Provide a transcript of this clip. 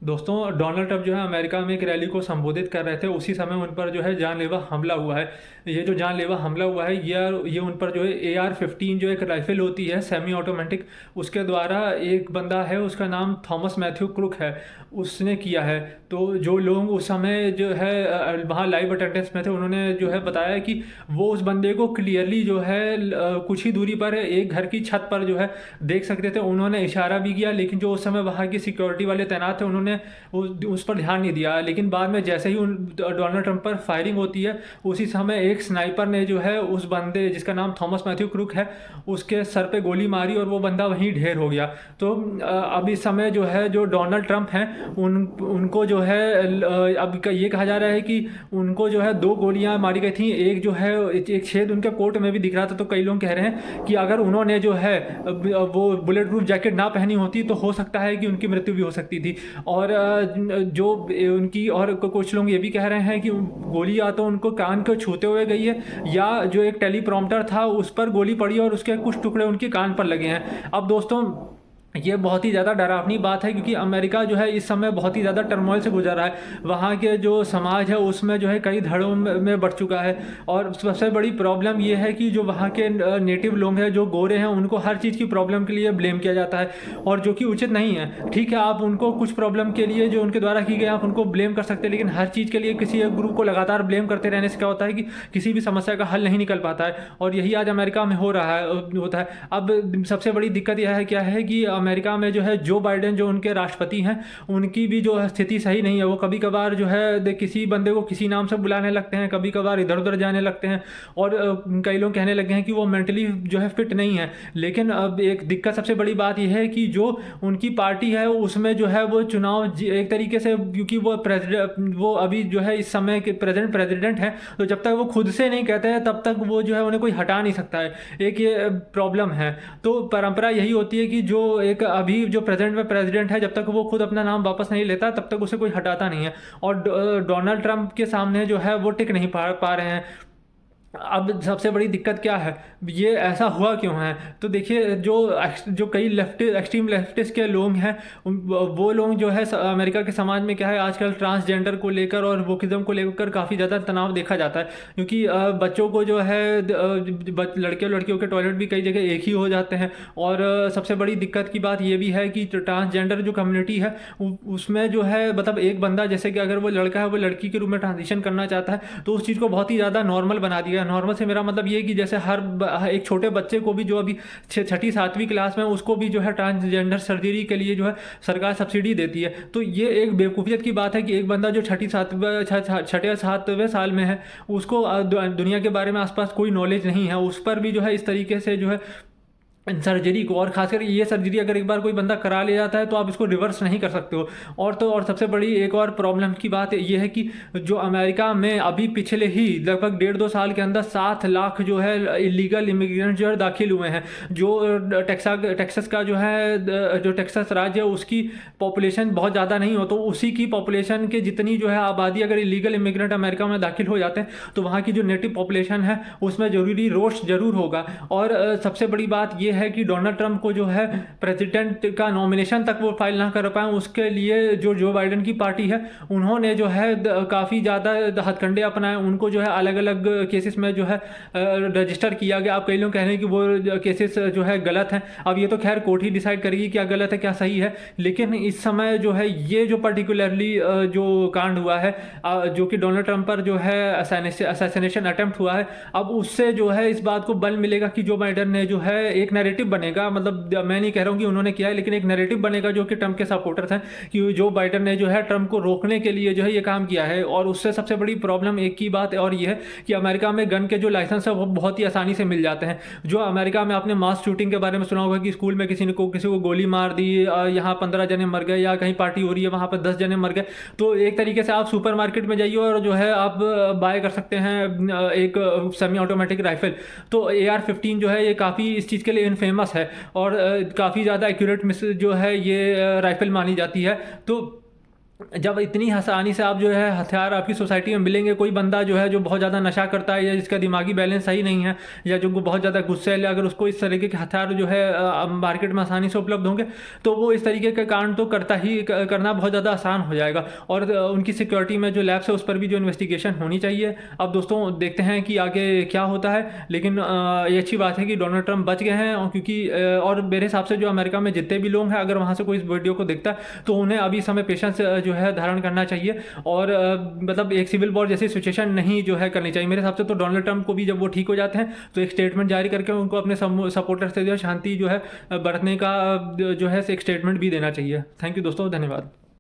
दोस्तों, Donald Trump जो है अमेरिका में एक रैली को संबोधित कर रहे थे। उसी समय उन पर जो है जानलेवा हमला हुआ है। ये जो जानलेवा हमला हुआ है ये उन पर जो है AR-15 जो एक राइफल होती है सेमी ऑटोमेटिक, उसके द्वारा एक बंदा है, उसका नाम थॉमस मैथ्यू क्रुक है, उसने किया है। तो जो लोग उस समय जो है वहाँ लाइव अटेंडेंस में थे, उन्होंने जो है बताया कि वो उस बंदे को क्लियरली जो है कुछ ही दूरी पर एक घर की छत पर जो है देख सकते थे। उन्होंने इशारा भी किया, लेकिन जो उस समय वहाँ की सिक्योरिटी वाले तैनात थे उन्होंने उस पर ध्यान नहीं दिया। लेकिन बाद में जैसे ही डोनाल्ड ट्रंप पर फायरिंग होती है, उसी समय एक स्नाइपर ने जो है उस बंदे जिसका नाम थॉमस मैथ्यू क्रुक है, उसके सर पे गोली मारी और वो बंदा वहीं ढेर हो गया। तो अब इस समय जो है जो डोनाल्ड ट्रंप हैं उनको जो है अब ये कहा जा रहा है कि उनको जो है 2 गोलियां मारी गई थी। एक जो है एक छेद उनके कोट में भी दिख रहा था। तो कई लोग कह रहे हैं कि अगर उन्होंने जो है वो बुलेट प्रूफ जैकेट ना पहनी होती तो हो सकता है कि उनकी मृत्यु भी हो सकती थी। और जो उनकी और कुछ लोग ये भी कह रहे हैं कि गोली या तो उनको कान को छूते हुए गई है, या जो एक टेलीप्रॉम्प्टर था उस पर गोली पड़ी और उसके कुछ टुकड़े उनके कान पर लगे हैं। अब दोस्तों, ये बहुत ही ज़्यादा डरावनी बात है, क्योंकि अमेरिका जो है इस समय बहुत ही ज़्यादा टर्मोइल से गुजर रहा है। वहाँ के जो समाज है उसमें जो है कई धड़ों में बढ़ चुका है। और सबसे बड़ी प्रॉब्लम ये है कि जो वहाँ के नेटिव लोग हैं, जो गोरे हैं, उनको हर चीज़ की प्रॉब्लम के लिए ब्लेम किया जाता है, और जो कि उचित नहीं है। ठीक है, आप उनको कुछ प्रॉब्लम के लिए जो उनके द्वारा की गई आप उनको ब्लेम कर सकते हैं, लेकिन हर चीज़ के लिए किसी एक ग्रुप को लगातार ब्लेम करते रहने से क्या होता है कि किसी भी समस्या का हल नहीं निकल पाता है। और यही आज अमेरिका में हो रहा है होता है। अब सबसे बड़ी दिक्कत यह है क्या है कि अमेरिका में जो है जो बाइडेन जो उनके राष्ट्रपति हैं, उनकी भी जो स्थिति सही नहीं है। वो कभी कभार जो है किसी बंदे को किसी नाम से बुलाने लगते हैं, कभी कभार इधर उधर जाने लगते हैं, और कई लोग कहने लगे हैं कि वो मेंटली जो है फिट नहीं है। लेकिन अब एक दिक्कत सबसे बड़ी बात यह है कि जो उनकी पार्टी है उसमें जो है वो चुनाव एक तरीके से, क्योंकि वो अभी जो है इस समय के प्रेसिडेंट हैं, तो जब तक वो खुद से नहीं कहते हैं तब तक वो जो है उन्हें कोई हटा नहीं सकता है। एक ये प्रॉब्लम है। तो परंपरा यही होती है कि जो एक अभी जो प्रेजेंट में प्रेसिडेंट है, जब तक वो खुद अपना नाम वापस नहीं लेता तब तक उसे कोई हटाता नहीं है। और डोनाल्ड ट्रंप के सामने जो है वो टिक नहीं पा रहे हैं। अब सबसे बड़ी दिक्कत क्या है, ये ऐसा हुआ क्यों है? तो देखिए, जो कई एक्सट्रीम लेफ्टिस्ट के लोग हैं, वो लोग जो है अमेरिका के समाज में क्या है, आजकल ट्रांसजेंडर को लेकर और वोकिज्म को लेकर काफ़ी ज़्यादा तनाव देखा जाता है। क्योंकि बच्चों को जो है लड़के और लड़कियों के टॉयलेट भी कई जगह एक ही हो जाते हैं। और सबसे बड़ी दिक्कत की बात ये भी है कि ट्रांसजेंडर जो कम्युनिटी है उसमें जो है मतलब एक बंदा, जैसे कि अगर वो लड़का है वो लड़की के रूप में ट्रांजिशन करना चाहता है, तो उस चीज़ को बहुत ही ज़्यादा नॉर्मल बना दिया। नॉर्मल से मेरा मतलब ये है कि जैसे एक छोटे बच्चे को भी जो अभी 6ठी 7वीं क्लास में, उसको भी जो है ट्रांसजेंडर सर्जरी के लिए जो है सरकार सब्सिडी देती है। तो ये एक बेवकूफ़ियत की बात है कि एक बंदा जो 6ठे 7वें साल में है, उसको दुनिया के बारे में आसपास कोई नॉलेज नहीं है, उस पर भी जो है इस तरीके से जो है सर्जरी को, और खासकर ये सर्जरी अगर एक बार कोई बंदा करा ले जाता है तो आप इसको रिवर्स नहीं कर सकते हो। और सबसे बड़ी एक और प्रॉब्लम की बात ये है कि जो अमेरिका में अभी पिछले ही लगभग 1.5-2 साल के अंदर 7 लाख जो है इलीगल इमिग्रेंट जो है दाखिल हुए हैं। जो टेक्सास का जो है जो टेक्सास राज्य है उसकी पॉपुलेशन बहुत ज़्यादा नहीं हो, तो उसी की पॉपुलेशन के जितनी जो है आबादी अगर इलीगल इमिग्रेंट अमेरिका में दाखिल हो जाते हैं तो वहाँ की जो नेटिव पॉपुलेशन है उसमें ज़रूरी रोष जरूर होगा। और सबसे बड़ी बात ये है कि डोनाल्ड ट्रंप को जो है प्रेसिडेंट का नॉमिनेशन तक वो फाइल ना कर पाए, उसके लिए जो बाइडेन की पार्टी है उन्होंने जो है काफ़ी ज़्यादा हथकंडे अपनाए। उनको जो है अलग अलग केसेस में जो है रजिस्टर किया गया। आप कई लोग कह रहे हैं कि वो केसेस जो है गलत हैं। अब ये तो खैर कोर्ट ही डिसाइड करेगी क्या गलत है क्या सही है। लेकिन इस समय जो है ये जो पर्टिकुलरली जो कांड हुआ है, जो कि डोनाल्ड ट्रंप पर जो है असैसिनेशन अटेम्प्ट हुआ है, अब उससे जो है इस बात को बल मिलेगा कि जो बाइडेन ने जो है एक नैरेटिव बनेगा, मतलब मैं नहीं कह रहा हूँ कि उन्होंने किया है, लेकिन एक नैरेटिव बनेगा जो कि ट्रंप के सपोर्टर्स हैं कि जो बाइडेन ने जो है ट्रंप को रोकने के लिए जो है ये काम किया है। और उससे सबसे बड़ी प्रॉब्लम एक ही बात और ये है कि अमेरिका में गन के जो लाइसेंस है वो बहुत ही आसानी से मिल जाते हैं। जो अमेरिका में आपने मास शूटिंग के बारे में सुना होगा कि स्कूल में किसी को गोली मार दी, यहाँ 15 जने मर गए, या कहीं पार्टी हो रही है वहाँ पर 10 जने मर गए। तो एक तरीके से आप सुपर मार्केट में जाइए और जो है आप बाय कर सकते हैं एक सेमी ऑटोमेटिक राइफल। तो AR-15 जो है ये काफ़ी इस चीज़ के लिए इनफेमस है, और काफ़ी ज़्यादा एक्यूरेट मिस जो है ये राइफल मानी जाती है। तो जब इतनी आसानी से आप जो है हथियार आपकी सोसाइटी में मिलेंगे, कोई बंदा जो है जो बहुत ज़्यादा नशा करता है या जिसका दिमागी बैलेंस सही नहीं है या जो बहुत ज़्यादा गुस्से है, अगर उसको इस तरीके के हथियार जो है मार्केट में आसानी से उपलब्ध होंगे तो वो इस तरीके के कांड तो करना बहुत ज़्यादा आसान हो जाएगा। और उनकी सिक्योरिटी में जो लैब्स है उस पर भी जो इन्वेस्टिगेशन होनी चाहिए। अब दोस्तों देखते हैं कि आगे क्या होता है, लेकिन ये अच्छी बात है कि डोनाल्ड ट्रंप बच गए हैं। क्योंकि और मेरे हिसाब से जो अमेरिका में जितने भी लोग हैं, अगर वहाँ से कोई इस वीडियो को देखता है तो उन्हें अभी समय पेशेंस जो है धारण करना चाहिए और मतलब एक सिविल वॉर जैसी सिचुएशन नहीं जो है करनी चाहिए। मेरे हिसाब से तो डोनाल्ड ट्रंप को भी जब वो ठीक हो जाते हैं तो एक स्टेटमेंट जारी करके उनको अपने सपोर्टर से जो है शांति जो है बरतने का जो है एक स्टेटमेंट भी देना चाहिए। थैंक यू दोस्तों, धन्यवाद।